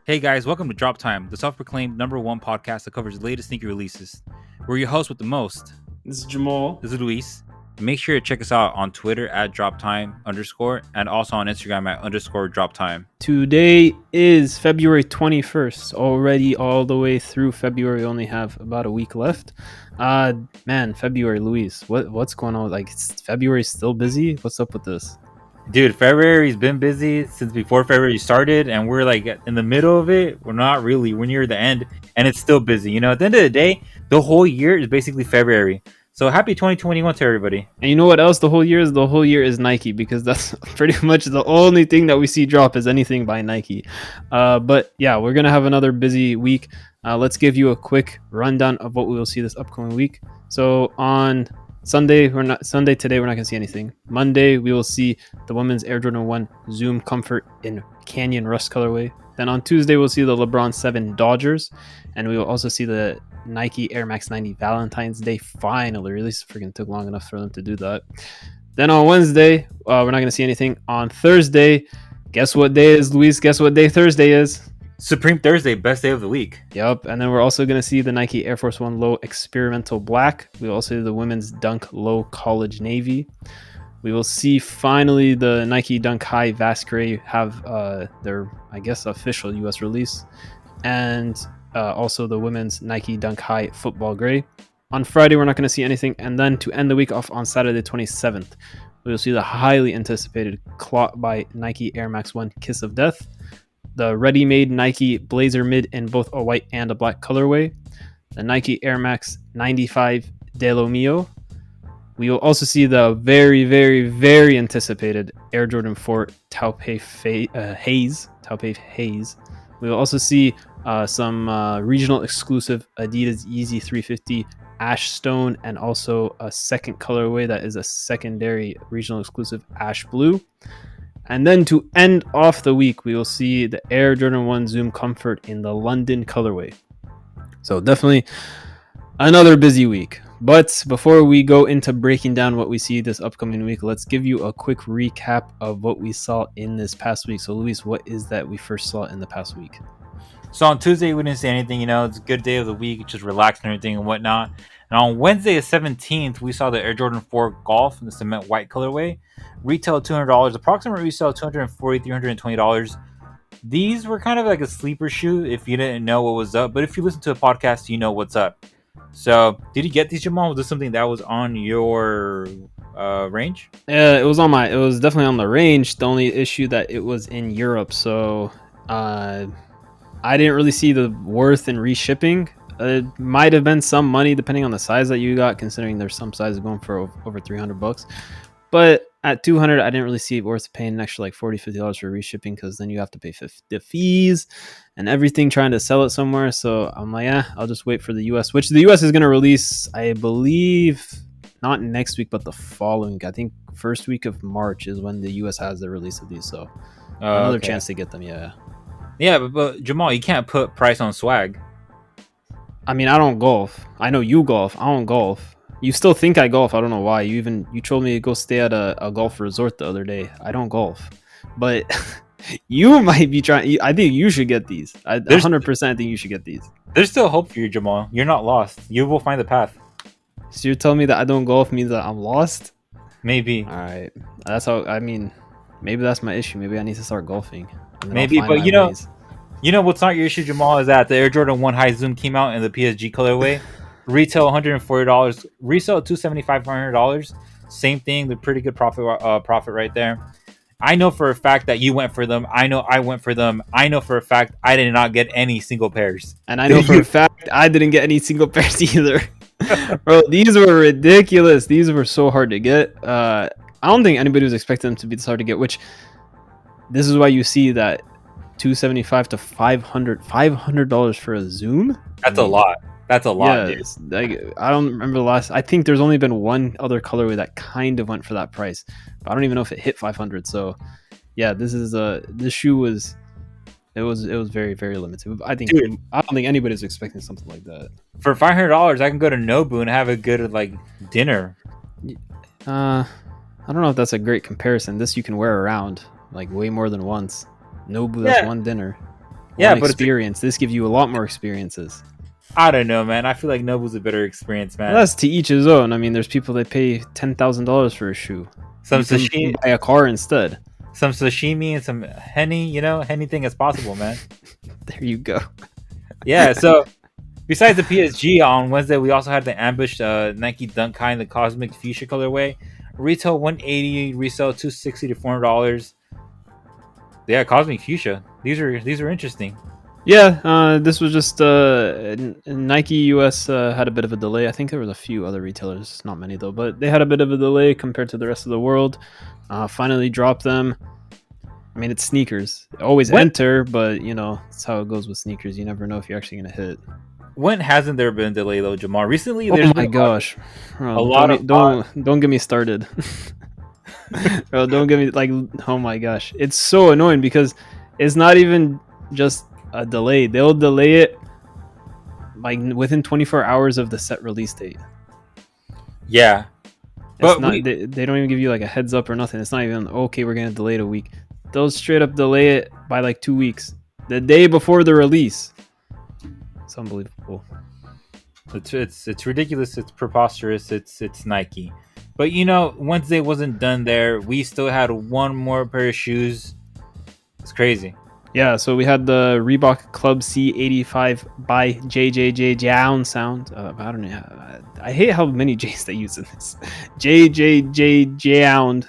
Hey guys, welcome to Drop Time, the self-proclaimed #1 podcast that covers the latest sneaker releases. We're your hosts with the most. This is Jamal. This is Luis. Make sure to check us out on Twitter at @droptime_ and also on Instagram at _droptime. Today is February 21st. Already all the way through February. Only have about a week left. Man, February, Luis. What's going on? Like, February still busy? What's up with this? Dude, February's been busy since before February started, and we're like in the middle of it. We're not really. We're near the end, and it's still busy. You know, at the end of the day, the whole year is basically February. So happy 2021 to everybody. And you know what else the whole year is? The whole year is Nike, because that's pretty much the only thing that we see drop is anything by Nike. But yeah, we're going to have another busy week. Let's give you a quick rundown of what we will see this upcoming week. So on Sunday today, we're not going to see anything. Monday, we will see the women's Air Jordan 1 Zoom Comfort in Canyon Rust colorway. Then on Tuesday, we'll see the LeBron 7 Dodgers. And we will also see the Nike Air Max 90 Valentine's Day finally released. Freaking took long enough for them to do that. Then on Wednesday, we're not going to see anything. On Thursday, guess what day is, Luis? Guess what day Thursday is? Supreme Thursday, best day of the week. Yep. And then we're also going to see the Nike Air Force 1 Low Experimental Black. We'll also see the women's Dunk Low College Navy. We will see finally the Nike Dunk High Vast Gray have their, I guess, official US release. And also the women's Nike Dunk High Football Gray. On Friday, we're not going to see anything. And then to end the week off on Saturday 27th, we will see the highly anticipated Clot by Nike Air Max 1 Kiss of Death. The Readymade Nike Blazer Mid in both a white and a black colorway. The Nike Air Max 95 de Lo Mio. We will also see the very, very, very anticipated Air Jordan 4 Taupe Haze. Taupe Haze. We will also see some regional exclusive Adidas Yeezy 350 Ash Stone, and also a second colorway that is a secondary regional exclusive Ash Blue. And then to end off the week, we will see the Air Jordan 1 Zoom Comfort in the London colorway. So definitely another busy week. But before we go into breaking down what we see this upcoming week, let's give you a quick recap of what we saw in this past week. So Luis, what is that we first saw in the past week? So on Tuesday, we didn't see anything. You know, it's a good day of the week, just relax and everything and whatnot. And on Wednesday, the 17th, we saw the Air Jordan 4 Golf in the cement white colorway. Retail $200, approximate resale $240, $320. These were kind of like a sleeper shoe if you didn't know what was up. But if you listen to a podcast, you know what's up. So, did you get these, Jamal? Was this something that was on your range? Yeah, it was definitely on the range. The only issue that it was in Europe, so I didn't really see the worth in reshipping. It might have been some money depending on the size that you got, considering there's some sizes going for over $300. But at $200, I didn't really see it worth paying an extra like $40-$50 for reshipping, because then you have to pay the fees and everything trying to sell it somewhere. So I'm like, I'll just wait for the US, which the US is going to release, I believe, not next week, but the following. I think first week of March is when the US has the release of these. So another chance to get them. Yeah, but Jamal, you can't put price on swag. I mean, I don't golf. I know you golf. I don't golf. You still think I golf. I don't know why. You told me to go stay at a golf resort the other day. I don't golf. But you might be trying. I think you should get these. I 100% think you should get these. There's still hope for you, Jamal. You're not lost. You will find the path. So you're telling me that I don't golf means that I'm lost? Maybe. All right. That's how. I mean, maybe that's my issue. Maybe I need to start golfing. Maybe, but you know what's not your issue, Jamal, is that the Air Jordan 1 High Zoom came out in the PSG colorway. Retail $140, resale $275, $400. Same thing. The pretty good profit right there. I know for a fact that you went for them. I know I went for them. I know for a fact I did not get any single pairs. And I know for a fact I didn't get any single pairs either. Bro, these were ridiculous. These were so hard to get. I don't think anybody was expecting them to be this hard to get, which this is why you see that $275 to $500 for a Zoom. That's a lot. That's a lot, dude. Like, I don't remember the last. I think there's only been one other colorway that kind of went for that price, but I don't even know if it hit 500. So, yeah, this shoe was very, very limited. I don't think anybody's expecting something like that. For $500, I can go to Nobu and have a good like dinner. I don't know if that's a great comparison. This you can wear around like way more than once. Nobu, that's one dinner. Yeah, one but it's experience. This gives you a lot more experiences. I don't know, man. I feel like Nobu's a better experience, Well, man. that's to each his own. I mean, there's people that pay $10,000 for a shoe. Some You can sashimi, buy a car instead. some sashimi, and some henny. You know, anything is possible, man. There you go. Yeah. So besides the PSG on Wednesday, we also had the Ambush Nike Dunk High in the Cosmic Fuchsia colorway. Retail 180, resale 260 to $400. Yeah, Cosmic Fuchsia. These are interesting. Yeah, this was just Nike US had a bit of a delay. I think there was a few other retailers, not many though, but they had a bit of a delay compared to the rest of the world. Finally dropped them. I mean, it's sneakers. They always When enter, but you know, that's how it goes with sneakers. You never know if you're actually gonna hit. when hasn't there been a delay though, Jamal? Recently, Oh there's my been gosh, a bro, lot of don't get me started. Bro, don't get me like, oh my gosh, it's so annoying because it's not even just a delay. They'll delay it like within 24 hours of the set release date. yeah, It's but not we they don't even give you like a heads up or nothing. It's not even okay, we're gonna delay it a week. They'll straight up delay it by like 2 weeks, the day before the release. It's unbelievable. it's ridiculous. It's preposterous. It's Nike. But you know, Wednesday wasn't done there. We still had one more pair of shoes. It's crazy. Yeah, so we had the Reebok Club C85 by JJJ Jown sound. I don't know. I hate how many J's they use in this. JJJ Jown.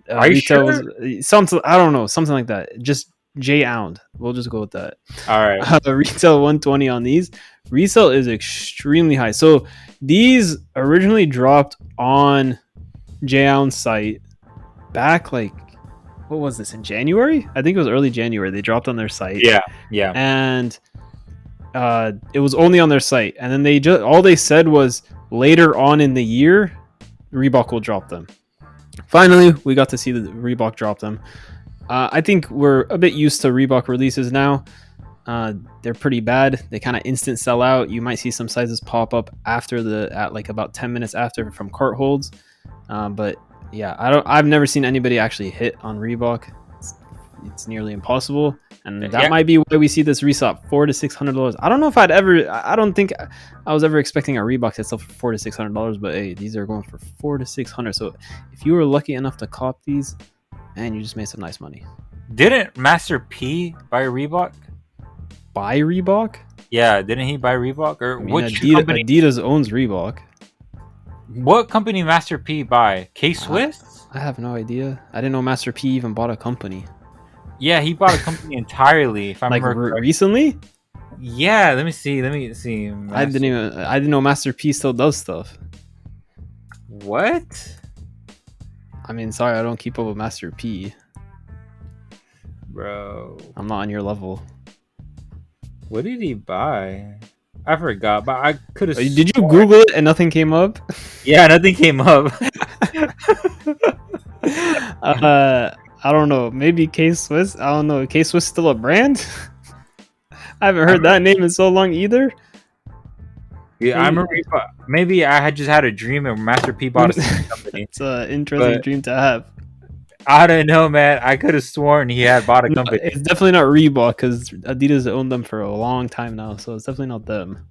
Are you Retail sure? was something, I don't know, something like that. Just J-ound. We'll just go with that. All right. Retail 120 on these. Resale is extremely high. So these originally dropped on J-ound's site back like, what was this, in January? I think it was early January. They dropped on their site. Yeah, yeah. And it was only on their site. And then they just all they said was later on in the year, Reebok will drop them. Finally, we got to see the Reebok drop them. I think we're a bit used to Reebok releases now. They're pretty bad. They kind of instant sell out. You might see some sizes pop up at like about 10 minutes after from cart holds. But yeah, I've never seen anybody actually hit on Reebok. It's nearly impossible, and that might be why we see this resale $400 to $600. I don't know if I don't think I was ever expecting a Reebok to sell for $400 to $600, but hey, these are going for $400 to $600. So if you were lucky enough to cop these, man, you just made some nice money. Didn't Master P buy Reebok? Buy Reebok? Yeah, didn't he buy Reebok? Or I mean, which company? Adidas owns Reebok. What company Master P buy? K-Swiss? I have no idea. I didn't know Master P even bought a company. Yeah, he bought a company entirely. If I like remember recently. Yeah, let me see. I didn't know Master P still does stuff. What? I mean, sorry, I don't keep up with Master P. Bro, I'm not on your level. What did he buy? I forgot, but I could have. Did you Google it and nothing came up? Yeah, nothing came up. I don't know. Maybe K-Swiss. I don't know. K-Swiss still a brand? I haven't heard that name in so long either. Yeah, I remember. Maybe I had just had a dream and Master P bought a company. It's an interesting dream to have. I don't know, man. I could have sworn he had bought a company. It's definitely not Reebok because Adidas owned them for a long time now, so it's definitely not them.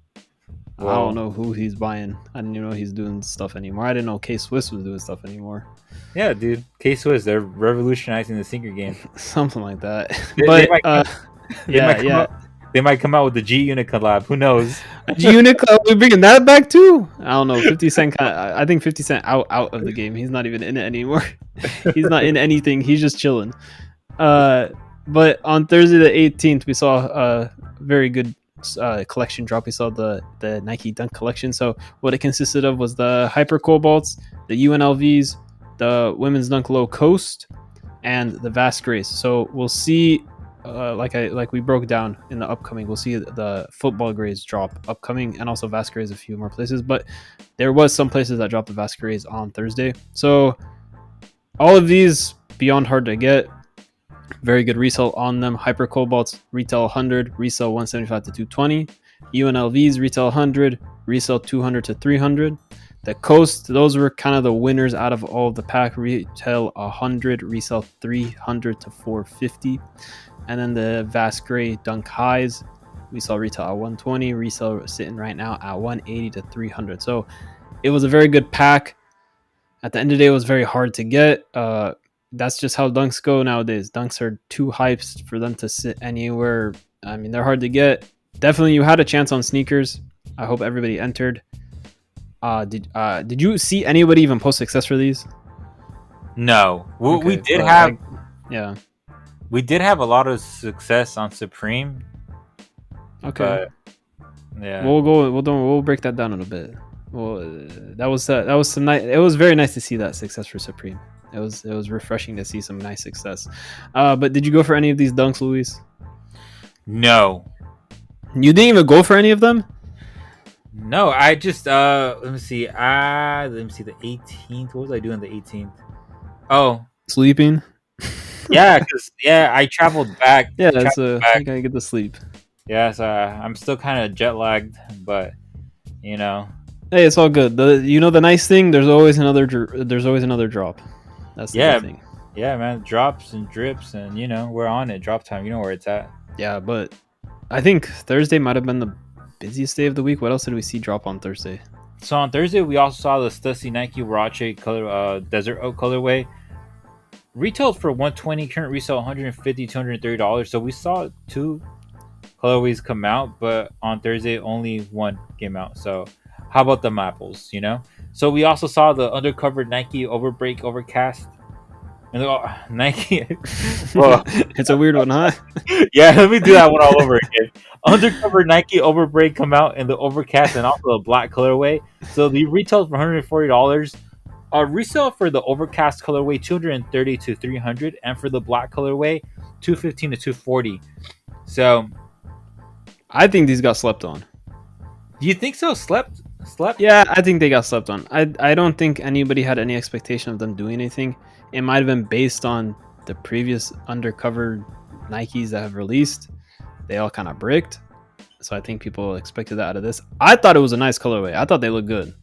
Whoa. I don't know who he's buying. I didn't even know he's doing stuff anymore. I didn't know K-Swiss was doing stuff anymore. Yeah, dude. K-Swiss, they're revolutionizing the sneaker game. Something like that. They might come out with the G-Unit collab. Who knows? G-Unit collab, we're bringing that back too? I don't know. 50 Cent, I think 50 Cent out of the game. He's not even in it anymore. He's not in anything. He's just chilling. But on Thursday the 18th, we saw a very good collection drop. We saw the Nike Dunk collection. So what it consisted of was the Hyper Cobalts, the UNLVs, the Women's Dunk Low Coast, and the Vast Grace. So we'll see, like we broke down in the upcoming, we'll see the football grades drop upcoming, and also Vast Grace a few more places. But there was some places that dropped the Vast Grace on Thursday. So all of these beyond hard to get. Very good resale on them. Hyper Cobalts retail 100, resale 175 to 220. UNLVs retail 100, resale 200 to 300. The Coast, those were kind of the winners out of all of the pack. Retail 100, resale 300 to 450. And then the Vast Gray Dunk Highs, we saw retail at 120, resale sitting right now at 180 to 300. So it was a very good pack. At the end of the day, it was very hard to get. That's just how dunks go nowadays. Dunks are too hyped for them to sit anywhere. I mean, they're hard to get. Definitely, you had a chance on sneakers. I hope everybody entered. Did you see anybody even post success for these? No, we Okay, did but have yeah. we did have a lot of success on Supreme, Okay, but yeah, we'll break that down in a bit. Well, that was some nice. It was very nice to see that success for Supreme. It was refreshing to see some nice success. But did you go for any of these dunks, Luis? no, You didn't even go for any of them? no. I just let me see. Let me see the 18th. What was I doing the 18th? Oh, Sleeping? yeah, because I traveled back. Yeah, that's Traveled back. you gotta get to sleep. Yeah, so I'm still kind of jet lagged, but you know, Hey, it's all good. The nice thing, there's always another drop. That's the yeah, good thing. yeah, man. Drops and drips, and we're on it. Drop time. You know where it's at. Yeah, but I think Thursday might have been the busiest day of the week. What else did we see drop on Thursday? So on Thursday, we also saw the Stussy Nike Warache color, Desert Oak colorway. Retailed for $120, current resale $150, $230. So we saw two colorways come out, but on Thursday only one came out. So how about the apples? So we also saw the undercover Nike Overbreak Overcast. And Nike. Well, It's a weird one, huh? yeah, let me do that one all over again. Undercover Nike Overbreak come out in the Overcast and also the black colorway. So the retails for $140. Resale for the Overcast colorway $230 to $300, and for the black colorway $215 to $240. So, I think these got slept on. do you think so? Slept? Yeah, I think they got slept on. I don't think anybody had any expectation of them doing anything. It might have been based on the previous undercover Nikes that have released. They all kind of bricked. So I think people expected that out of this. I thought it was a nice colorway. I thought they looked good.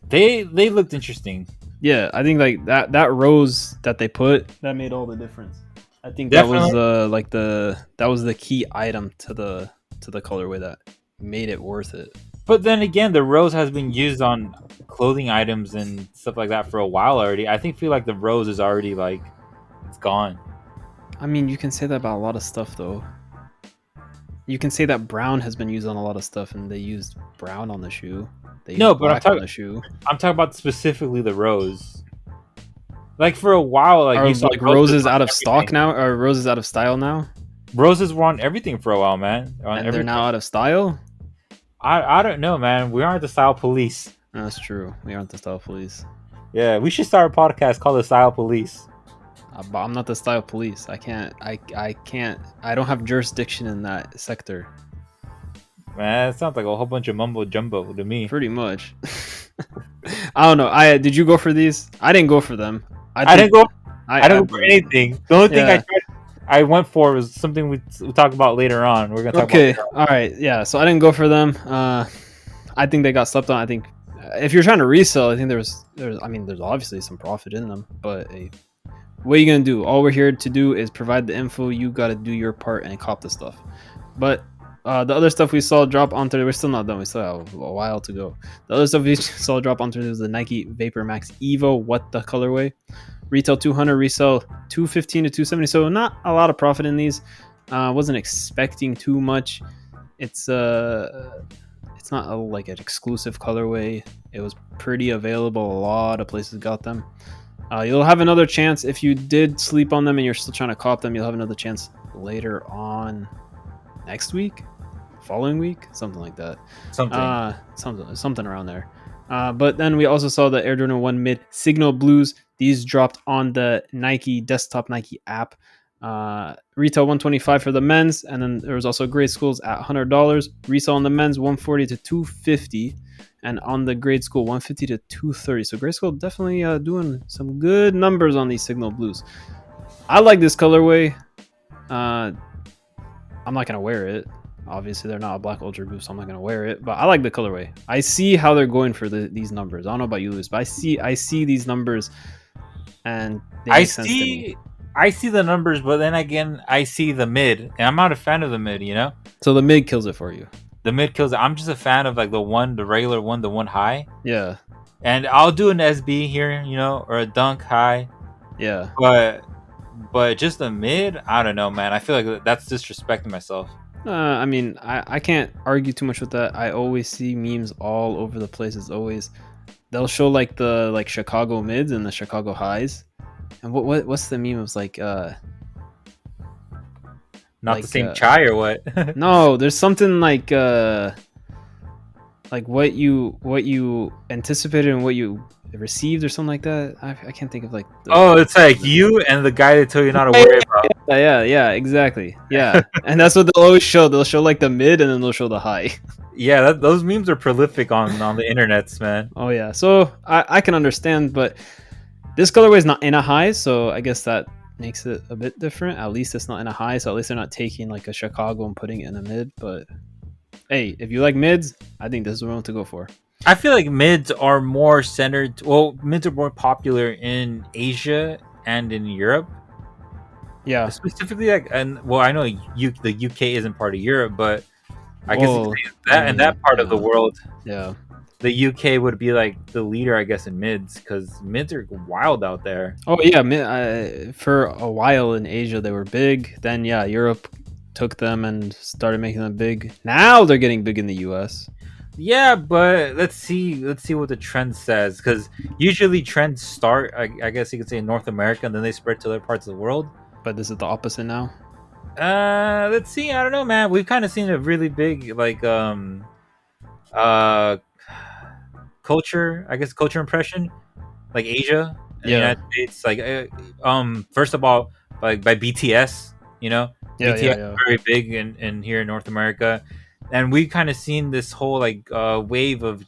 They looked interesting. Yeah, I think like that rose that they put that made all the difference. I think Definitely. that was the key item to the colorway that made it worth it. But then again, the rose has been used on clothing items and stuff like that for a while already. I feel like the rose is already like it's gone. I mean, you can say that about a lot of stuff though. You can say that brown has been used on a lot of stuff, and they used brown on the shoe. They used No, but black on the shoe. I'm talking about specifically the rose. Like for a while, like Are you saw like roses out of everything. stock now? Or roses out of style now? Roses were on everything for a while, man. And they're now out of style? I don't know, man. We aren't the style police. That's true. We aren't the style police. Yeah, we should start a podcast called the Style Police. But I'm not the style police. I can't. I don't have jurisdiction in that sector. Man, it sounds like a whole bunch of mumbo jumbo to me. Pretty much. I don't know. Did you go for these? I didn't go for them. I didn't go. I didn't go for anything. The only thing I went for was something we'll talk about later on. We're gonna talk about. Okay. All right. Yeah. So I didn't go for them. I think they got slept on. I think if you're trying to resell, I think there's obviously some profit in them, but what are you gonna do? All we're here to do is provide the info. You got to do your part and cop the stuff. But the other stuff we saw drop onto, we're still not done. We still have a while to go. The other stuff we saw drop onto was the Nike Vapor Max Evo. What the colorway? Retail 200, resell 215 to 270. So not a lot of profit in these. Wasn't expecting too much. It's not like an exclusive colorway. It was pretty available. A lot of places got them. You'll have another chance if you did sleep on them and you're still trying to cop them. You'll have another chance later on next week, following week, something like that. Something around there. But then we also saw the Air Jordan 1 Mid Signal Blues. These dropped on the Nike desktop Nike app. Retail $125 for the men's, and then there was also grade schools at $100. Resale on the men's $140 to $250, and on the grade school $150 to $230. So grade school definitely doing some good numbers on these Signal Blues. I like this colorway. I'm not gonna wear it. Obviously, they're not a black Ultra Boost, so I'm not gonna wear it. But I like the colorway. I see how they're going for these numbers. I don't know about you, Luis, but I see these numbers, and they make sense to me. I see the numbers, but then again, I see the mid, and I'm not a fan of the mid. So the mid kills it for you. The mid kills. I'm just a fan of like the regular one, the one high, Yeah. and I'll do an SB here, or a dunk high, Yeah. but just the mid, I don't know, man. I feel like that's disrespecting myself. I mean, I can't argue too much with that. I always see memes all over the place. It's always they'll show like the Chicago mids and the Chicago highs. And what's the meme? It was Not the same chai or what? no, there's something like what you anticipated and what you received or something like that. I can't think of it's like you and the guy that told you not to worry about. Yeah, exactly. Yeah, and that's what they'll always show. They'll show like the mid and then they'll show the high. Yeah, those memes are prolific on the internets, man. Oh yeah, so I can understand, but this colorway is not in a high, so I guess that makes it a bit different. At least it's not in a high, so at least they're not taking like a Chicago and putting it in a mid. But hey, if you like mids, I think this is the one to go for. I feel like mids are more centered. Well, mids are more popular in Asia and in Europe. Yeah, specifically I know the UK isn't part of Europe, but I guess that in that part of the world, yeah, the UK would be like the leader, I guess, in mids because mids are wild out there. Oh yeah, for a while in Asia they were big. Then yeah, Europe took them and started making them big. Now they're getting big in the US. Yeah, but let's see what the trend says, because usually trends start, I guess you could say, in North America, and then they spread to other parts of the world. But this is the opposite now. Let's see. I don't know, man. We've kind of seen a really big culture impression, like Asia and the United States. First of all, like by BTS, BTS is very big in here in North America. And we kind of seen this whole wave of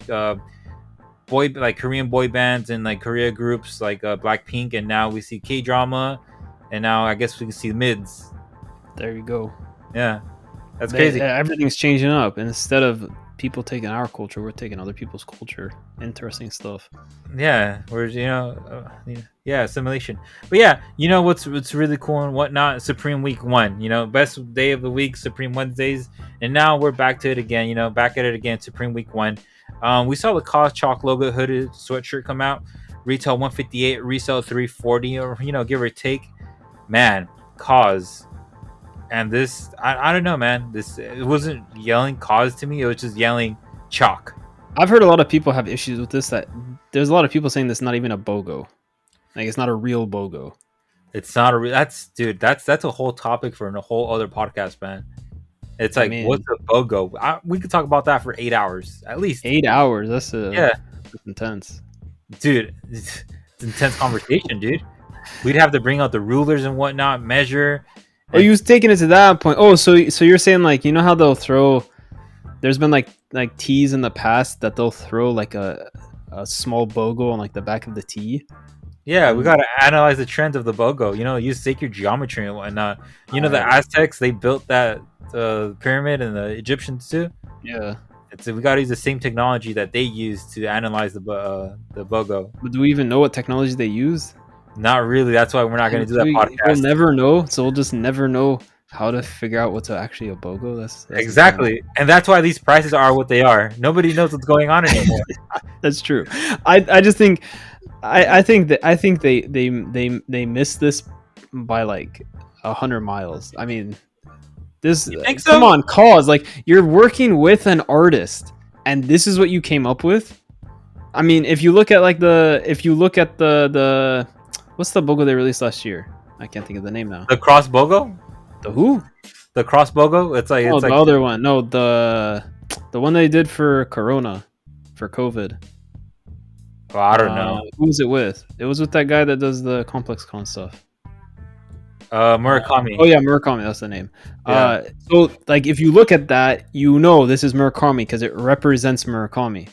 Korean boy bands and like Korea groups like Blackpink, and now we see K-drama, and now I guess we can see mids. There you go. Yeah, that's crazy. Everything's changing up. Instead of people taking our culture, we're taking other people's culture. Interesting stuff. Yeah, assimilation. But yeah, what's really cool and whatnot. Supreme Week 1, best day of the week, Supreme Wednesdays, and now we're back to it again. Back at it again. Supreme Week 1. We saw the Cause Chalk logo hooded sweatshirt come out. Retail $158, resale $340, or give or take. Man, Cause. And this, I don't know, man. It wasn't yelling Cause to me. It was just yelling chalk. I've heard a lot of people have issues with this. That there's a lot of people saying this is not even a Bogo. Like it's not a real Bogo. It's not a real. That's a whole topic for a whole other podcast, man. It's like, what's a Bogo? We could talk about that for 8 hours at least. 8 hours. That's that's intense, dude. It's intense conversation, dude. We'd have to bring out the rulers and whatnot, measure. Oh, you was taking it to that point. Oh, so you're saying how they'll throw? There's been like tees in the past that they'll throw like a small Bogo on like the back of the tee. Yeah, we gotta analyze the trends of the Bogo. Use sacred geometry and whatnot. The Aztecs, they built that pyramid, and the Egyptians too. Yeah. We gotta use the same technology that they used to analyze the Bogo. But do we even know what technology they used? Not really. That's why we're not going to do that podcast. We'll never know. So we'll just never know how to figure out what's actually a Bogo. That's exactly, and that's why these prices are what they are. Nobody knows what's going on anymore. That's true. I just think I think they missed this by like 100 miles. I mean, this. You think so? Come on, Cause. Like you're working with an artist, and this is what you came up with. I mean, if you look at the what's the Bogo they released last year? I can't think of the name now. The Cross Bogo? The who? The Cross Bogo? It's like the other one. No, the one they did for Corona, for COVID. Well, I don't know. Who was it with? It was with that guy that does the Complex Con stuff. Murakami. Oh yeah, Murakami. That's the name. Yeah. So like, if you look at that, this is Murakami because it represents Murakami.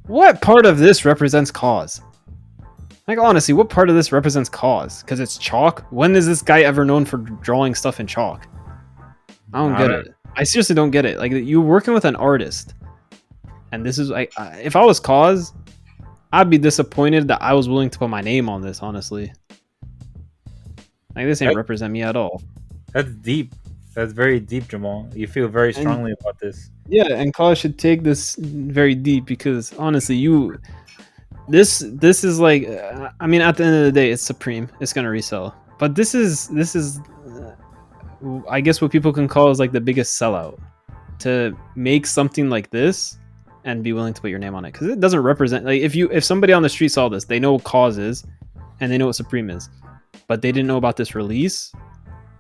What part of this represents Cause? Like, honestly, what part of this represents Cause? Because it's chalk? When is this guy ever known for drawing stuff in chalk? I don't get it. I seriously don't get it. Like, you're working with an artist. And this is, like, if I was Cause, I'd be disappointed that I was willing to put my name on this, honestly. Like this ain't represent me at all. That's deep. That's very deep, Jamal. You feel very And strongly about this. yeah, and college should take this very deep because honestly, this is like, I mean, at the end of the day, it's Supreme. It's gonna resell, but this is I guess what people can call is like the biggest sellout to make something like this and be willing to put your name on it because it doesn't represent like if somebody on the street saw this, they know what Cause is and they know what Supreme is, but they didn't know about this release.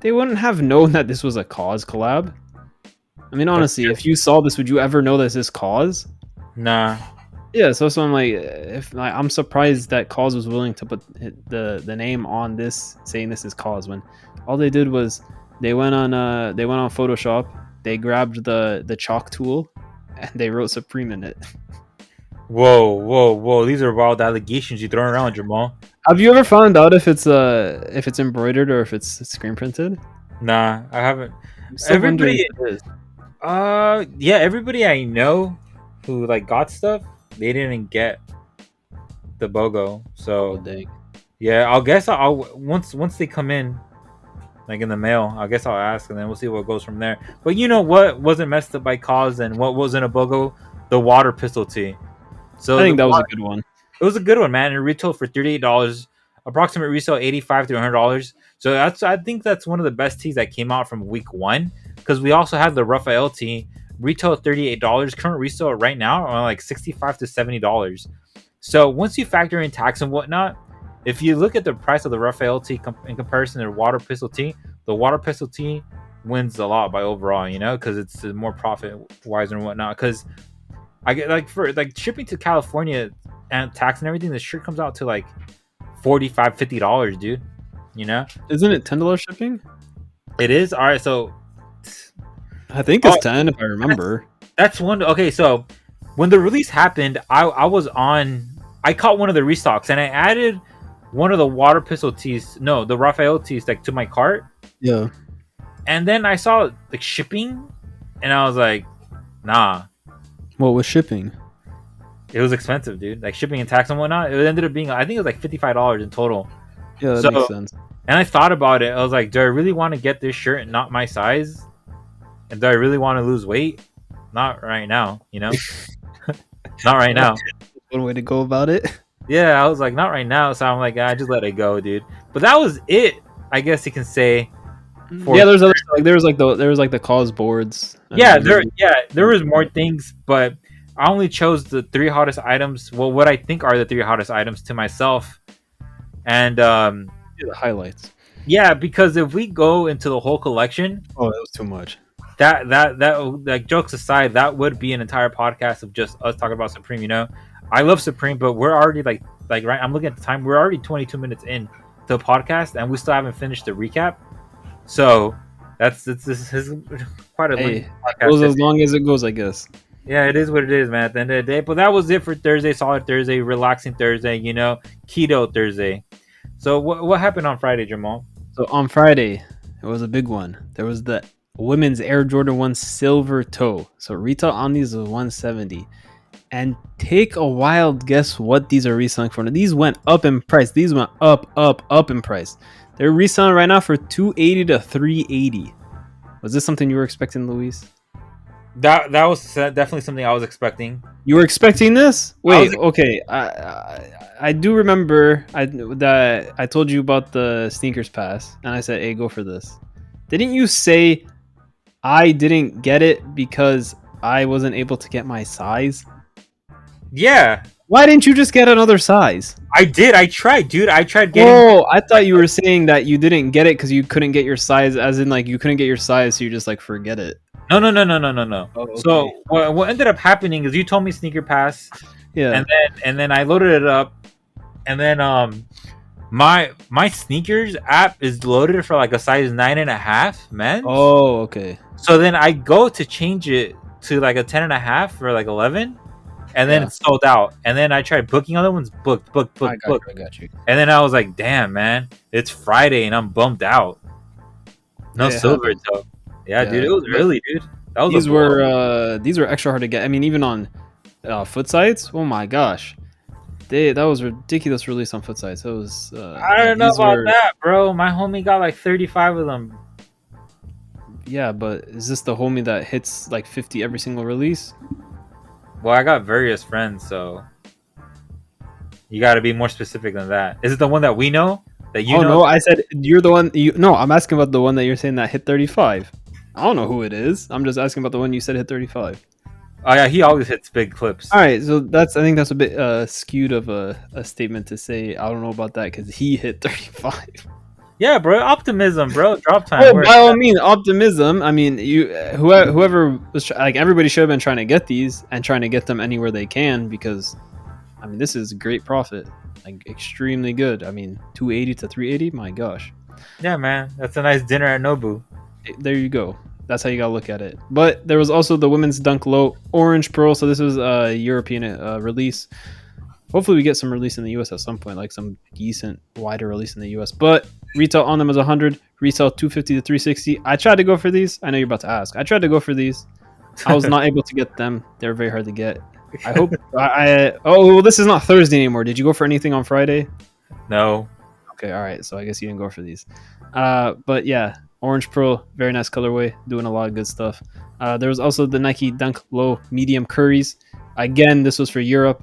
They wouldn't have known that this was a Cause collab. I mean, honestly, if you saw this, would you ever know this is Cause? Nah. Yeah, so I'm like, I'm surprised that Cause was willing to put the name on this, saying this is Cause, when all they did was they went on Photoshop, they grabbed the chalk tool, and they wrote Supreme in it. Whoa! These are wild allegations you throw around, Jamal. Have you ever found out if it's embroidered or if it's screen printed? Nah, I haven't. I'm still wondering Everybody, if it is. yeah, everybody I know who like got stuff, they didn't get the Bogo. So Oh, dang. yeah, I'll guess I'll once they come in, like in the mail, I guess I'll ask, and then we'll see what goes from there. But you know what wasn't messed up by Cause and what wasn't a Bogo? The water pistol tee. So I think that was a good one. it was a good one, man. It retailed for $38. Approximate resale $85 to $100. So I think that's one of the best tees that came out from week one. Because we also had the Raphael tee, retail $38. Current resale right now are like $65 to $70. So once you factor in tax and whatnot, if you look at the price of the Raphael tee in comparison to the water pistol tee, the water pistol tee wins a lot by overall, you know, because it's more profit wise and whatnot. Because I get like for like shipping to California and tax and everything, the shirt comes out to like $45-$50, dude. You know, Isn't it $10 shipping? it is. All right, so I think it's 10 if I remember. that's one. Okay, so when the release happened, I caught one of the restocks and I added one of the water pistol tees, no, the Raphael tees, like to my cart. Yeah. And then I saw like shipping, and I was like, nah, What was shipping? it was expensive, dude. Like shipping and tax and whatnot. It ended up being, I think it was like $55 in total. Yeah, that So- makes sense. And I thought about it. I was like, do I really want to get this shirt and not my size? And do I really want to lose weight? Not right now, you know? Not right now. One way to go about it. Yeah, I was like, not right now. So I'm like, I just let it go, dude. But that was it, I guess you can say. Yeah, there's other stuff. Like there was like the cause boards. Yeah, there was more things, but I only chose the three hottest items. Well, what I think are the three hottest items to myself. And the highlights. yeah, because if we go into the whole collection, Oh, that was too much. that like jokes aside, that would be an entire podcast of just us talking about Supreme. You know, I love Supreme, but we're already like right. I'm looking at the time. We're already 22 minutes in to the podcast, and we still haven't finished the recap. So this is quite a lengthy podcast. Goes as long as it goes, I guess. Yeah, it is what it is, man. At the end of the day, but that was it for Thursday. Solid Thursday, relaxing Thursday. You know, keto Thursday. So what happened on Friday, Jamal? So on Friday, it was a big one. There was the women's Air Jordan 1 silver toe. So retail on these was $170. And take a wild guess what these are reselling for. Now, these went up in price. These went up in price. They're reselling right now for $280 to $380. Was this something you were expecting, Luis? That was definitely something I was expecting. You were expecting this? Wait, okay. I do remember that I told you about the sneakers pass, and I said, "Hey, go for this." Didn't you say I didn't get it because I wasn't able to get my size? Yeah, Why didn't you just get another size? I did. I tried, dude. I tried getting. Oh, I thought you were saying that you didn't get it because you couldn't get your size, as in like you couldn't get your size, so you just like forget it. No. Oh, okay. So what ended up happening is you told me sneaker pass, Yeah. and then I loaded it up, and then my sneakers app is loaded for like a size 9.5, man. Oh, okay. So then I go to change it to like a 10.5 or like 11, and then Yeah. it's sold out. And then I tried booking other ones, booked. I got you. And then I was like, damn, man, it's Friday and I'm bummed out. No Yeah, it silver happens. though. Yeah, Yeah. dude, it was early, dude. That was These a blow. were extra hard to get. I mean, even on foot sites. Oh my gosh, That was ridiculous release on foot size. It was I yeah, don't know these about were that, bro. My homie got like 35 of them. yeah, but is this the homie that hits like 50 every single release? Well, I got various friends, so you got to be more specific than that. Is it the one that we know? That you Oh know? no, I said you're the one. No, I'm asking about the one that you're saying that hit 35. I don't know who it is. I'm just asking about the one you said hit 35. Oh yeah, he always hits big clips. All right, so I think that's a bit skewed of a statement to say. I don't know about that because he hit 35. Yeah, bro. Optimism, bro. Drop time. Oh, Where? by all means, optimism. I mean, whoever was like everybody should have been trying to get these and trying to get them anywhere they can because I mean this is great profit, like extremely good. I mean, 280 to 380. My gosh. Yeah, man. That's a nice dinner at Nobu. There you go. That's how you gotta look at it. But there was also the women's Dunk Low Orange Pearl. So this was a European release. Hopefully we get some release in the US at some point, like some decent wider release in the US. But retail on them is 100, retail 250 to 360. I tried to go for these. I know you're about to ask. I tried to go for these. I was not able to get them. They're very hard to get. I hope oh well, this is not Thursday anymore. Did you go for anything on Friday? No. Okay, all right. So I guess you didn't go for these. But yeah, Orange Pearl, very nice colorway, doing a lot of good stuff. There was also the Nike Dunk Low Medium Curries. Again, this was for Europe.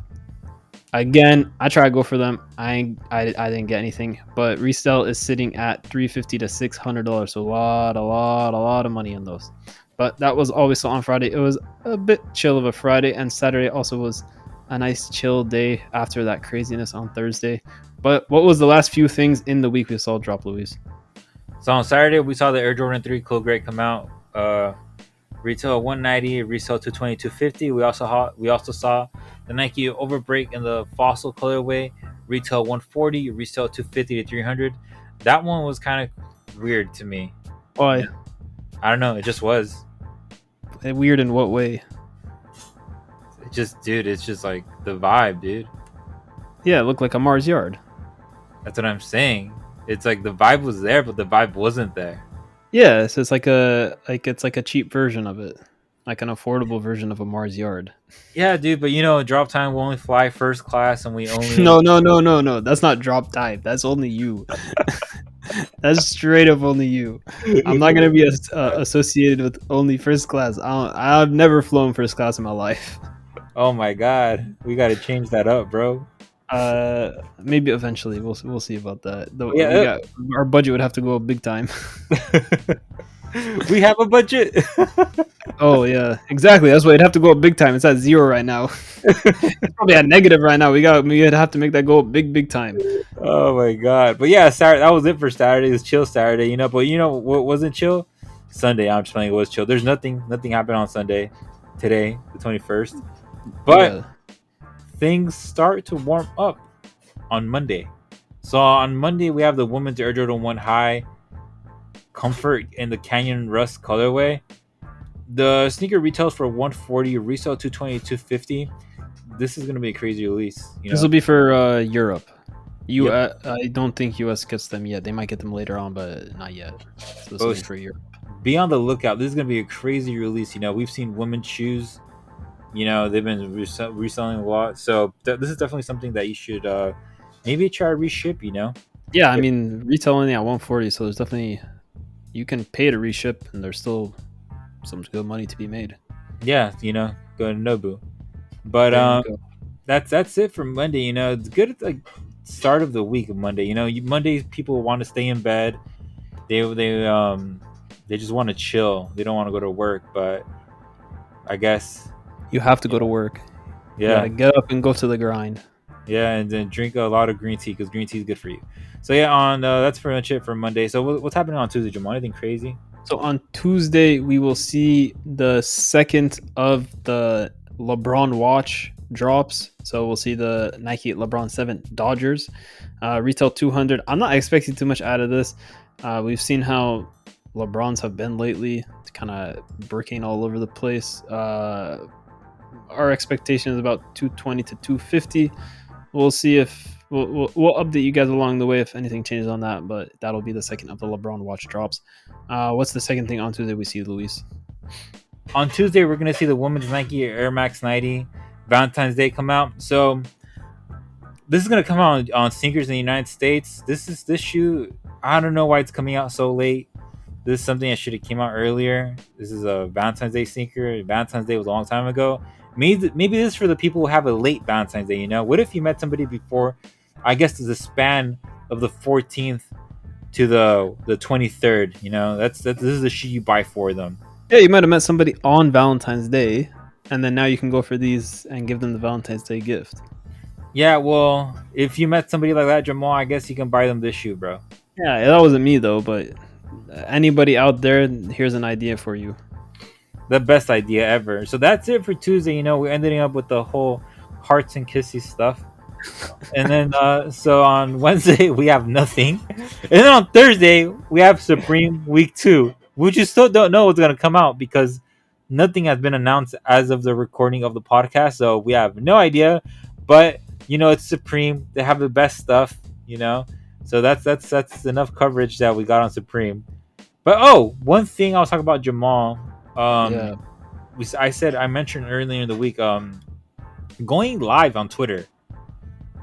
Again, I tried to go for them. I didn't get anything. But resale is sitting at $350 to $600. So a lot of money in those. But that was always so on Friday. It was a bit chill of a Friday, and Saturday also was a nice chill day after that craziness on Thursday. But what was the last few things in the week we saw drop, Luis? So on Saturday we saw the Air Jordan 3 Cool Grade come out. Retail 190, resale 220, 250. We also saw the Nike Overbreak in the Fossil colorway. Retail 140, resale 250 to 300. That one was kind of weird to me. Why? I don't know. It just was. Weird in what way? It's just like the vibe, dude. Yeah, it looked like a Mars Yard. That's what I'm saying. It's like the vibe was there, but the vibe wasn't there. Yeah, so it's like a cheap version of it, like an affordable version of a Mars Yard. Yeah, dude, but drop time will only fly first class, and we only No. That's not drop time. That's only you. That's straight up only you. I'm not gonna be associated with only first class. I've never flown first class in my life. Oh my god, we got to change that up, bro. Maybe eventually we'll see about that. Yeah, Our budget would have to go up big time. we have a budget. Oh yeah, exactly. That's why it'd have to go up big time. It's at 0 right now. It's probably at negative right now. We'd have to make that go up big time. Oh my god! But yeah, Saturday. That was it for Saturday. It was chill Saturday, But what wasn't chill? Sunday. I'm just playing. It was chill. There's nothing happened on Sunday. Today, the 21st. But Yeah. things start to warm up on Monday. So on Monday we have the women's Air Jordan 1 High Comfort in the Canyon Rust colorway. The sneaker retails for 140, resale 220, 250. This is gonna be a crazy release. This will be for Europe. Yep. I don't think US gets them yet. They might get them later on, but not yet. So this will be for Europe. Be on the lookout. This is gonna be a crazy release. We've seen women's shoes. They've been reselling a lot. So this is definitely something that you should maybe try to reship. Yeah, I mean retail only at 140, so there's definitely you can pay to reship, and there's still some good money to be made. Yeah, go to Nobu. But that's it for Monday. It's good at like start of the week of Monday. Mondays people want to stay in bed. They just want to chill. They don't want to go to work, but I guess you have to go to work. Yeah, get up and go to the grind. Yeah, and then drink a lot of green tea because green tea is good for you. So yeah, that's pretty much it for Monday. So what's happening on Tuesday, Jamal? Anything crazy? So on Tuesday we will see the second of the LeBron watch drops. So we'll see the Nike LeBron 7 Dodgers. Retail 200. I'm not expecting too much out of this. We've seen how LeBrons have been lately. It's kind of breaking all over the place. Our expectation is about 220 to 250. We'll see if we'll update you guys along the way if anything changes on that, but that'll be the second of the LeBron watch drops. What's the second thing on Tuesday we see, Luis? On Tuesday, we're going to see the women's Nike Air Max 90 Valentine's Day come out. So this is gonna come out on sneakers in the United States. This shoe. I don't know why it's coming out so late. This is something that should have came out earlier. This is a Valentine's Day sneaker. Valentine's Day was a long time ago. Maybe this is for the people who have a late Valentine's Day. You know, what if you met somebody before? I guess there's a span of the 14th to the 23rd. You know, this is the shoe you buy for them. Yeah, you might have met somebody on Valentine's Day, and then now you can go for these and give them the Valentine's Day gift. Yeah, well, if you met somebody like that, Jamal, I guess you can buy them this shoe, bro. Yeah, that wasn't me though, but anybody out there, here's an idea for you. The best idea ever. So that's it for Tuesday. You know, we're ending up with the whole hearts and kisses stuff. And then so on Wednesday we have nothing. And then on Thursday we have Supreme Week 2, which you still don't know what's gonna come out because nothing has been announced as of the recording of the podcast. So we have no idea. But you know, it's Supreme. They have the best stuff, you know. So that's enough coverage that we got on Supreme. But one thing I was talking about Jamal. Yeah. I mentioned earlier in the week going live on Twitter.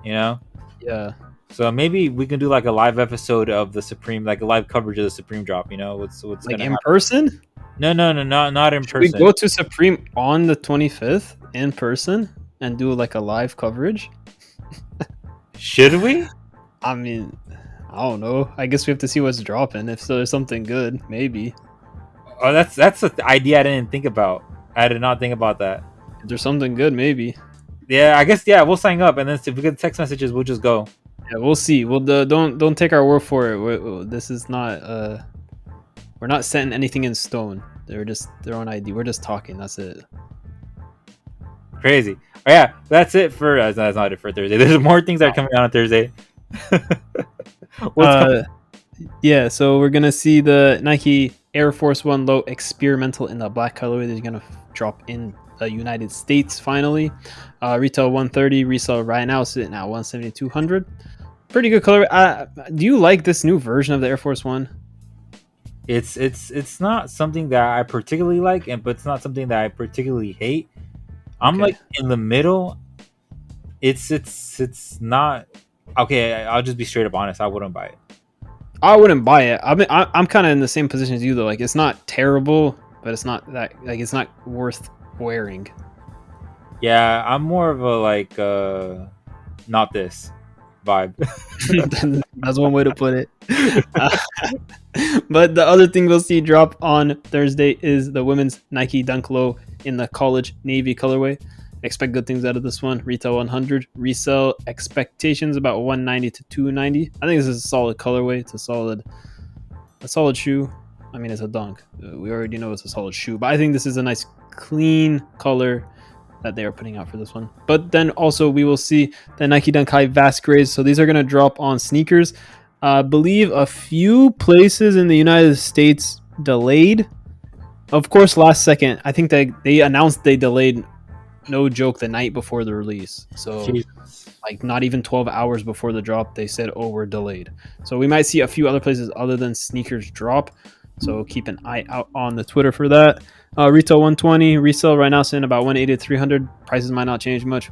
You know? Yeah. So maybe we can do like a live episode of the Supreme, like a live coverage of the Supreme drop. You know, what's Like gonna in happen. person? No, not in Should we person. go to Supreme on the 25th in person and do like a live coverage? Should we? I mean, I don't know. I guess we have to see what's dropping. If there's something good, maybe. Oh, that's an idea I didn't think about. I did not think about that. If there's something good, maybe. Yeah, I guess we'll sign up, and then if we get text messages, we'll just go. Yeah, we'll see. Well, don't take our word for it. This is not. We're not setting anything in stone. They're just their own idea. We're just talking. That's it. Crazy. Oh, yeah, that's it for. That's not it for Thursday. There's more things that are coming out on Thursday. Yeah, so we're gonna see the Nike Air Force One Low Experimental in the black colorway. They're gonna drop in the United States finally. Retail 130, resale right now sitting at 170-200. Pretty good color. Do you like this new version of the Air Force One? It's not something that I particularly like, but it's not something that I particularly hate. I'm Okay. like in the middle. It's not okay. I'll just be straight up honest. I wouldn't buy it. I wouldn't buy it. I'm kind of in the same position as you though. Like it's not terrible, but it's not that like it's not worth wearing. Yeah, I'm more of a like not this vibe. That's one way to put it. But the other thing we'll see drop on Thursday is the women's Nike Dunk Low in the college navy colorway. Expect good things out of this one. Retail 100, resell expectations about 190 to 290. I think this is a solid colorway. It's a solid shoe. I mean, it's a dunk. We already know it's a solid shoe, but I think this is a nice clean color that they are putting out for this one. But then also we will see the Nike Dunk High Vast Grays. So these are going to drop on sneakers. I believe a few places in the United States delayed. Of course, last second. I think that they announced they delayed, no joke, the night before the release. So Jesus. like not even 12 hours before the drop, they said, oh, we're delayed. So we might see a few other places other than sneakers drop. So keep an eye out on the Twitter for that. Retail 120, resale right now sitting about 180 to 300. Prices might not change much.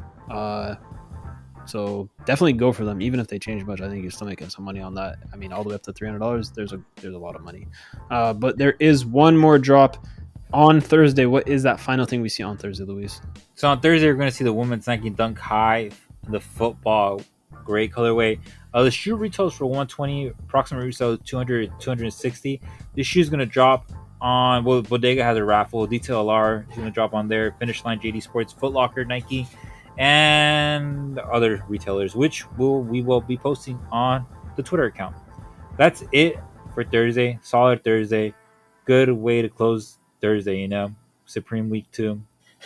So definitely go for them. Even if they change much, I think you're still making some money on that. I mean, all the way up to $300, there's a lot of money. But there is one more drop on Thursday. What is that final thing we see on Thursday, Luis? So on Thursday, we're going to see the women's Nike Dunk High, the football gray colorway. The shoe retails for 120, approximate resale 200, 260. This shoe is going to drop on, well, Bodega has a raffle. Detail LR is going to drop on there. Finish Line, JD Sports, Foot Locker, Nike, and other retailers, which we will be posting on the Twitter account. That's it for Thursday. Solid Thursday. Good way to close Thursday, you know. Supreme Week 2.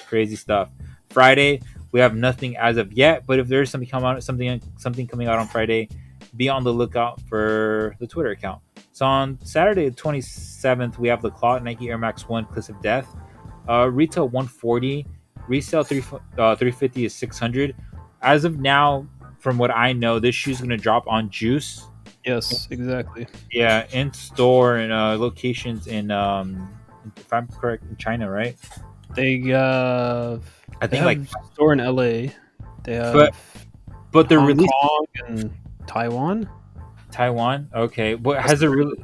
Crazy stuff. Friday, we have nothing as of yet, but if there's something coming out on Friday, be on the lookout for the Twitter account. So on Saturday the 27th, we have the Clot Nike Air Max 1 Kiss of Death. Retail 140, resale 350 is 600. As of now, from what I know, this shoe's going to drop on Juice. Yes, exactly. Yeah, in store and locations in if I'm correct, in China, right? They I think like a store in LA. They have But- But the Hong release Kong and Taiwan. Taiwan. Okay, but That's the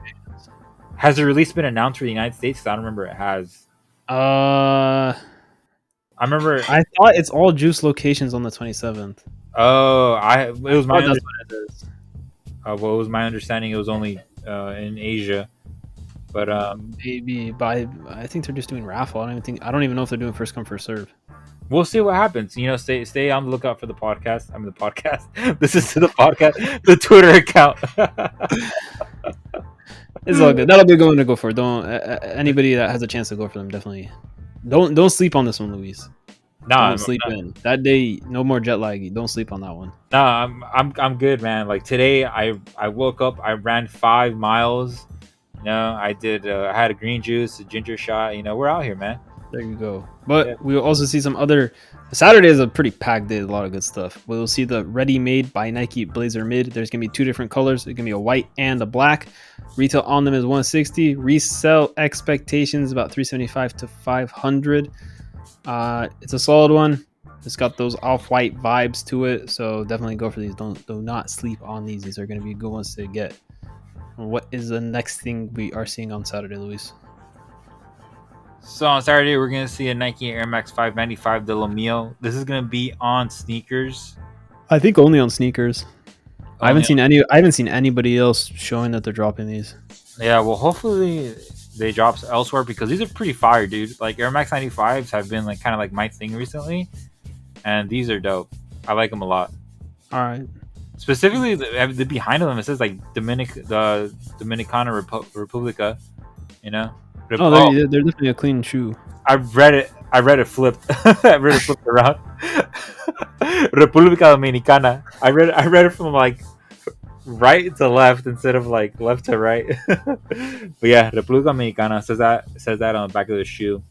has the release been announced for the United States? 'Cause I don't remember it has. Uh, I remember. I thought it's all juice locations on the 27th. Oh, it was my Oh, that's what it is. well, it was my understanding it was only in Asia. But Maybe by I think they're just doing raffle. I don't even know if they're doing first come first serve. we'll see what happens. You know, stay on the lookout for the podcast. I mean, the podcast. This is to the podcast, the Twitter account. It's all good. That'll be going to go for. Don't anybody that has a chance to go for them definitely. Don't sleep on this one, Luis. Nah, Don't sleep in that day. No more jet lag. Don't sleep on that one. nah, I'm good, man. Like today, I woke up, I ran 5 miles. You know, I did. I had a green juice, a ginger shot. You know, we're out here, man. There you go. But Yeah. we'll also see some other. Saturday is a pretty packed day. A lot of good stuff. We'll see the Readymade by Nike Blazer Mid. There's gonna be 2 different colors. It's gonna be a white and a black. Retail on them is $160. Resell expectations about $375 to $500. It's a solid one. It's got those off-white vibes to it, so definitely go for these. Do not sleep on these. These are going to be good ones to get. What is the next thing we are seeing on Saturday, Luis? So on Saturday, we're gonna see a Nike Air Max 595 de Lo Mio. This is gonna be on sneakers. I think only on sneakers. I haven't seen anybody else showing that they're dropping these. Yeah, well, hopefully they drop elsewhere because these are pretty fire, dude. Like Air Max 95s have been like kind of like my thing recently, and these are dope. I like them a lot. All right. Specifically, the behind them it says like the Dominicana Republica. You know. They're definitely a clean shoe. I read it flipped. I read it flipped around. República Dominicana. I read it from like right to left instead of like left to right. But yeah, República Dominicana says that on the back of the shoe.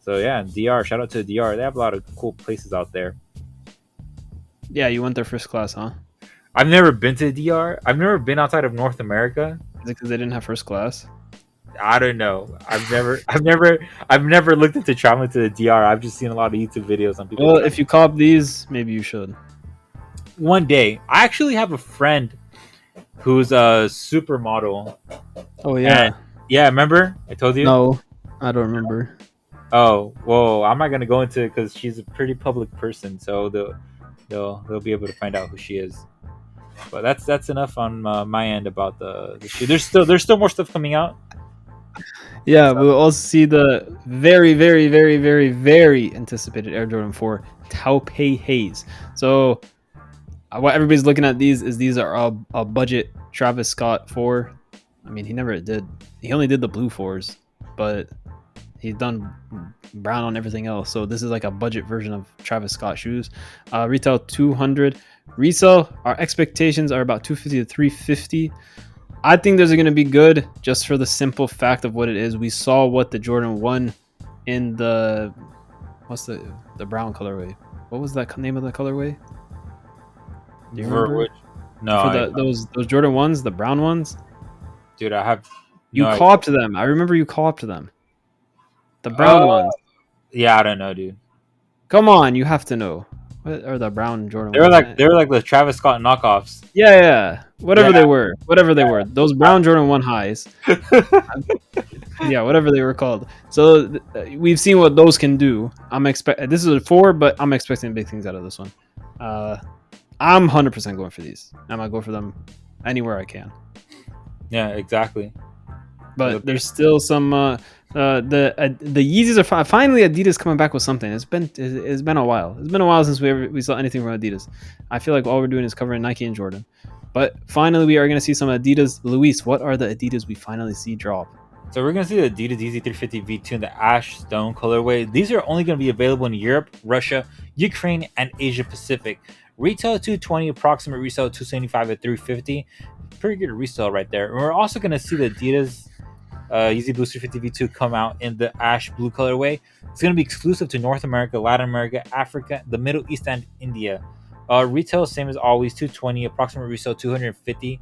So yeah, DR. Shout out to the DR. They have a lot of cool places out there. Yeah, you went there first class, huh? I've never been to the DR. I've never been outside of North America. Is it because they didn't have first class? I don't know. I've never looked into traveling to the DR. I've just seen a lot of YouTube videos on people. Well, if you cop these, maybe you should. One day, I actually have a friend who's a supermodel. Oh yeah, yeah. Remember I told you? No, I don't remember. Oh well, I'm not gonna go into it because she's a pretty public person, so they'll be able to find out who she is. But that's enough on my end about the shoe. There's still more stuff coming out. Yeah, we'll also see the very, very, very, very, very anticipated Air Jordan 4 Taupe Haze. So, what everybody's looking at these are a budget Travis Scott 4. I mean, he only did the blue 4s, but he's done brown on everything else. So, this is like a budget version of Travis Scott shoes. Retail $200. Resell, our expectations are about $250 to $350. I think those are going to be good just for the simple fact of what it is. We saw what the Jordan 1 in the brown colorway. What was that name of the colorway? Do you remember? No. Those Jordan 1s, the brown ones? Dude, I have you co-opted them. I remember you co-opted them. The brown ones. Yeah, I don't know, dude. Come on, you have to know. What are the brown Jordan? They were like the Travis Scott knockoffs. Yeah. Whatever they were. Those brown Jordan 1 highs. Yeah, whatever they were called. So we've seen what those can do. This is a 4, but I'm expecting big things out of this one. I'm 100% going for these. I'm gonna go for them anywhere I can. Yeah, exactly. But there's still some the Yeezys are finally Adidas coming back with something. It's been a while. It's been a while since we saw anything from Adidas. I feel like all we're doing is covering Nike and Jordan. But finally, we are going to see some Adidas. Luis, what are the Adidas we finally see drop? So we're going to see the Adidas Yeezy 350 V2 in the Ash Stone colorway. These are only going to be available in Europe, Russia, Ukraine, and Asia Pacific. Retail $220, approximate resale $275 at $350. Pretty good resale right there. And we're also going to see the Adidas Yeezy Boost 350 V2 come out in the ash blue colorway. It's going to be exclusive to North America, Latin America, Africa, the Middle East, and India. Retail same as always, $220, approximate resale $250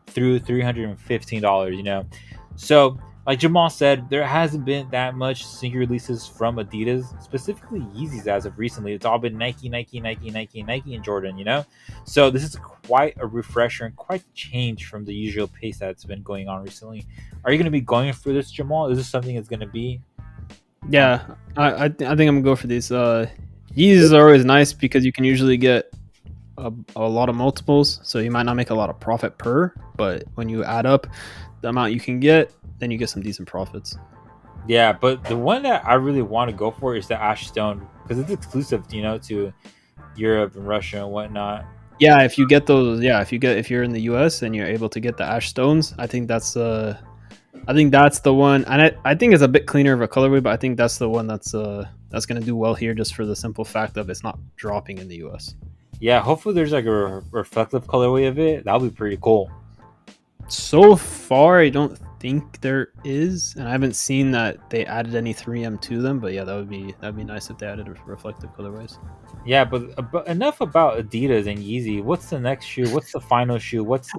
through $315. You know, so like Jamal said, there hasn't been that much sneaker releases from Adidas, specifically Yeezys, as of recently. It's all been Nike, Nike, Nike, Nike, Nike, and Jordan. So this is quite a refresher and quite a change from the usual pace that's been going on recently. Are you going to be going for this, Jamal? Is this something that's going to be on? Yeah, I think I'm gonna go for these. Yeezys are always nice because you can usually get a lot of multiples, so you might not make a lot of profit per, but when you add up the amount you can get, then you get some decent profits. Yeah, but the one that I really want to go for is the Ash Stone because it's exclusive, to Europe and Russia and whatnot. Yeah, if you get those, yeah, if you're in the US and you're able to get the ash stones, I think that's the one, and I think it's a bit cleaner of a colorway, but I think that's the one that's gonna do well here, just for the simple fact of it's not dropping in the US. Yeah, hopefully there's like a reflective colorway of it. That'll be pretty cool. So far, I don't think there is, and I haven't seen that they added any 3M to them. But yeah, that'd be nice if they added reflective colorways. Yeah, but enough about Adidas and Yeezy. What's the next shoe? What's the final shoe? What's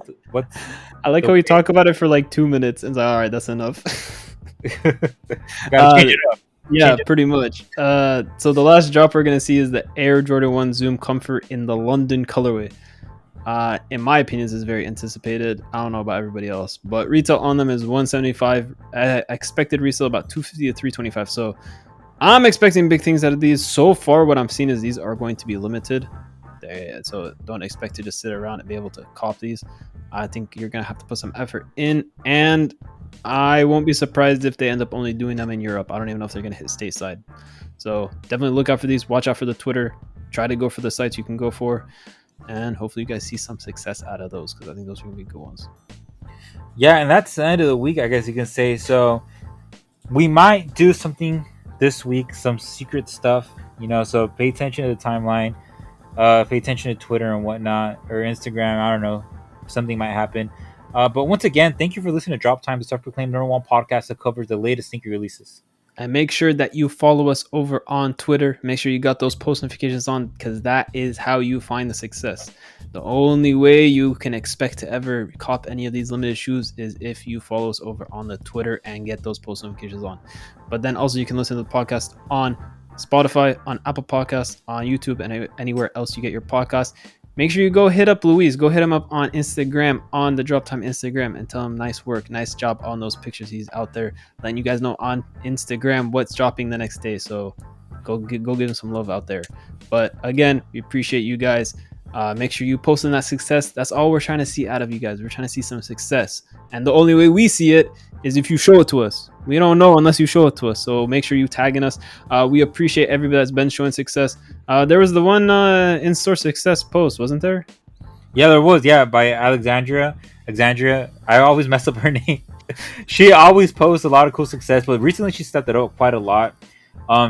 I like the how we talk about it for like 2 minutes, and it's like, all right, that's enough. gotta change it up? Yeah, Change it. pretty much. So the last drop we're gonna see is the Air Jordan 1 Zoom Comfort in the London colorway. In my opinion, this is very anticipated. I don't know about everybody else, but retail on them is 175. Expected resale about 250 to 325. So I'm expecting big things out of these. So far, what I'm seeing is these are going to be limited. So don't expect to just sit around and be able to cop these. I think you're gonna have to put some effort in, and I won't be surprised if they end up only doing them in Europe. I don't even know if they're gonna hit stateside. So definitely look out for these. Watch out for the Twitter. Try to go for the sites you can go for, and hopefully you guys see some success out of those, because I think those are gonna be good ones. Yeah, and that's the end of the week, I guess you can say. So we might do something this week, some secret stuff. So pay attention to the timeline. Pay attention to Twitter and whatnot, or Instagram. I don't know, something might happen. But once again, thank you for listening to Drop Time, the self-proclaimed #1 podcast that covers the latest sneaker releases. And make sure that you follow us over on Twitter. Make sure you got those post notifications on, because that is how you find the success. The only way you can expect to ever cop any of these limited shoes is if you follow us over on the Twitter and get those post notifications on. But then also you can listen to the podcast on Spotify, on Apple Podcasts, on YouTube, and anywhere else you get your podcast. Make sure you go hit up Luis. Go hit him up on Instagram, on the Drop Time Instagram, and tell him nice work, nice job on those pictures. He's out there letting you guys know on Instagram what's dropping the next day. So go give him some love out there. But again, we appreciate you guys. Make sure you post in that success. That's all we're trying to see out of you guys. We're trying to see some success. And the only way we see it is if you show it to us. We don't know unless you show it to us. So make sure you tagging us. We appreciate everybody that's been showing success. There was the one in-store success post, wasn't there? Yeah, there was. Yeah, by Alexandria. I always mess up her name. She always posts a lot of cool success, but recently she stepped it up quite a lot.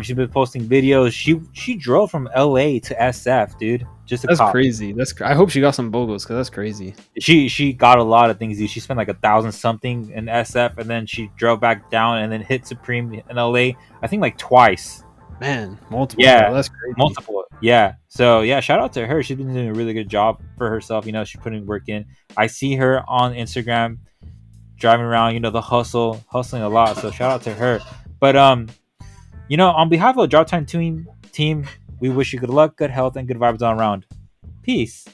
She's been posting videos. She drove from LA to SF, dude. Just That's crazy. I hope she got some Bogos, because that's crazy. She got a lot of things, dude. She spent like 1,000 something in SF, and then she drove back down and then hit Supreme in LA. I think like twice. Man, multiple. Yeah, bro. That's crazy. multiple. Yeah. So yeah, shout out to her. She's been doing a really good job for herself. She's putting work in. I see her on Instagram driving around. The hustling a lot. So shout out to her. But on behalf of the Drop Time team, we wish you good luck, good health, and good vibes all around. Peace.